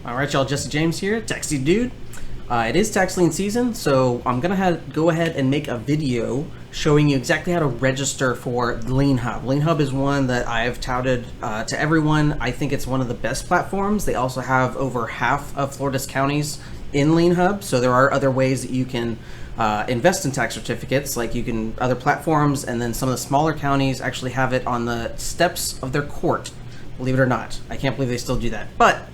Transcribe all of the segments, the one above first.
All right, y'all, Jesse James here, Taxi Dude. It is tax lien season, so I'm gonna go ahead and make a video showing you exactly how to register for Lien Hub. Lien Hub is one that I've touted to everyone. I think it's one of the best platforms. They also have over half of Florida's counties in Lien Hub, so there are other ways that you can invest in tax certificates, like you can other platforms, and then some of the smaller counties actually have it on the steps of their court. Believe it or not, I can't believe they still do that, but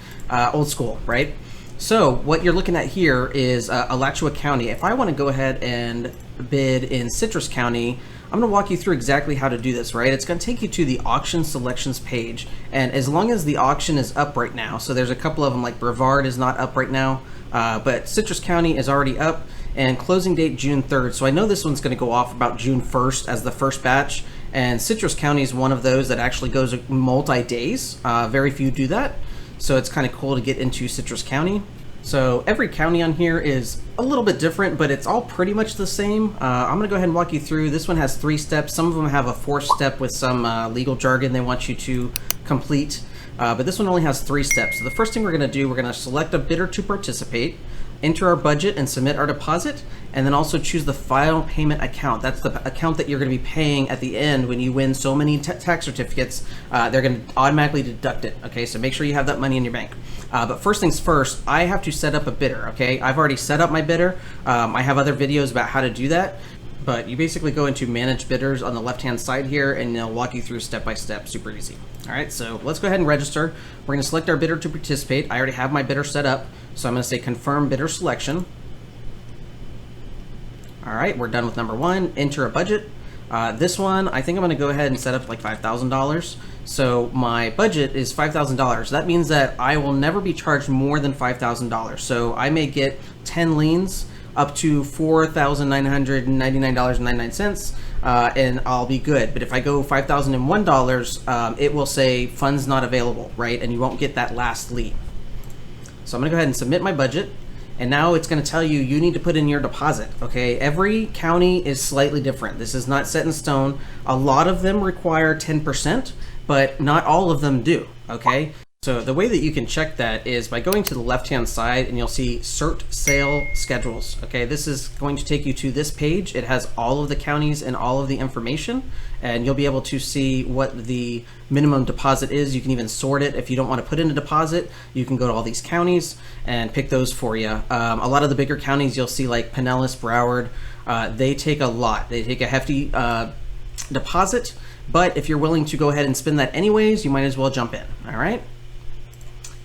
old school, right? So what you're looking at here is Alachua County. If I want to go ahead and bid in Citrus County, I'm going to walk you through exactly how to do this, right? It's going to take you to the auction selections page, and as long as the auction is up right now, so there's a couple of them, like Brevard is not up right now, but Citrus County is already up, and closing date June 3rd. So I know this one's going to go off about June 1st as the first batch, and Citrus County is one of those that actually goes multi-days. Very few do that. So it's kind of cool to get into Citrus County. So every county on here is a little bit different, but it's all pretty much the same. I'm going to go ahead and walk you through. This one has 3 steps. Some of them have a 4th step with some legal jargon they want you to complete. But this one only has 3 steps. So the first thing we're going to do, we're going to select a bidder to participate, enter our budget and submit our deposit, and then also choose the final payment account. That's the account that you're going to be paying at the end when you win so many tax certificates. They're going to automatically deduct it. Okay, so make sure you have that money in your bank. But first things first, I have to set up a bidder. Okay, I've already set up my bidder. I have other videos about how to do that. But you basically go into manage bidders on the left hand side here, and they'll walk you through step by step. Super easy. All right, so let's go ahead and register. We're going to select our bidder to participate. I already have my bidder set up, so I'm going to say confirm bidder selection. All right, we're done with number 1. Enter a budget. This one, I think I'm going to go ahead and set up like $5,000. So my budget is $5,000. That means that I will never be charged more than $5,000. So I may get 10 liens up to $4,999.99, and I'll be good. But if I go $5,001, it will say funds not available, right? And you won't get that last lien. So I'm gonna go ahead and submit my budget. And now it's going to tell you, you need to put in your deposit, okay? Every county is slightly different. This is not set in stone. A lot of them require 10%, but not all of them do, okay? So the way that you can check that is by going to the left-hand side, and you'll see cert sale schedules, okay? This is going to take you to this page. It has all of the counties and all of the information, and you'll be able to see what the minimum deposit is. You can even sort it. If you don't want to put in a deposit, you can go to all these counties and pick those for you. A lot of the bigger counties you'll see, like Pinellas, Broward, they take a lot. They take a hefty deposit, but if you're willing to go ahead and spend that anyways, you might as well jump in, all right?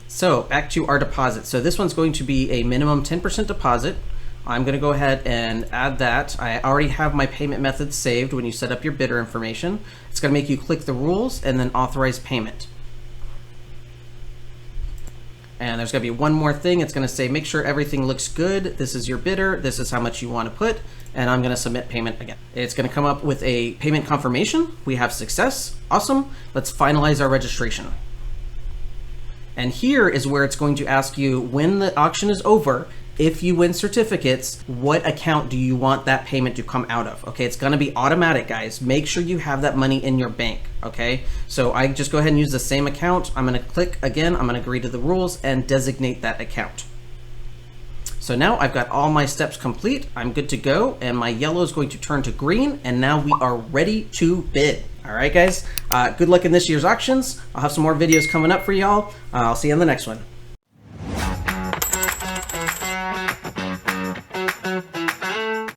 So back to our deposit. So this one's going to be a minimum 10% deposit. I'm going to go ahead and add that. I already have my payment method saved when you set up your bidder information. It's going to make you click the rules and then authorize payment. And there's going to be one more thing. It's going to say, make sure everything looks good. This is your bidder. This is how much you want to put. And I'm going to submit payment again. It's going to come up with a payment confirmation. We have success. Awesome. Let's finalize our registration. And here is where it's going to ask you, when the auction is over, if you win certificates, what account do you want that payment to come out of? Okay, it's going to be automatic, guys. Make sure you have that money in your bank, okay? So I just go ahead and use the same account. I'm going to click again. I'm going to agree to the rules and designate that account. So now I've got all my steps complete. I'm good to go, and my yellow is going to turn to green, and now we are ready to bid. All right, guys, good luck in this year's auctions. I'll have some more videos coming up for y'all. I'll see you on the next one.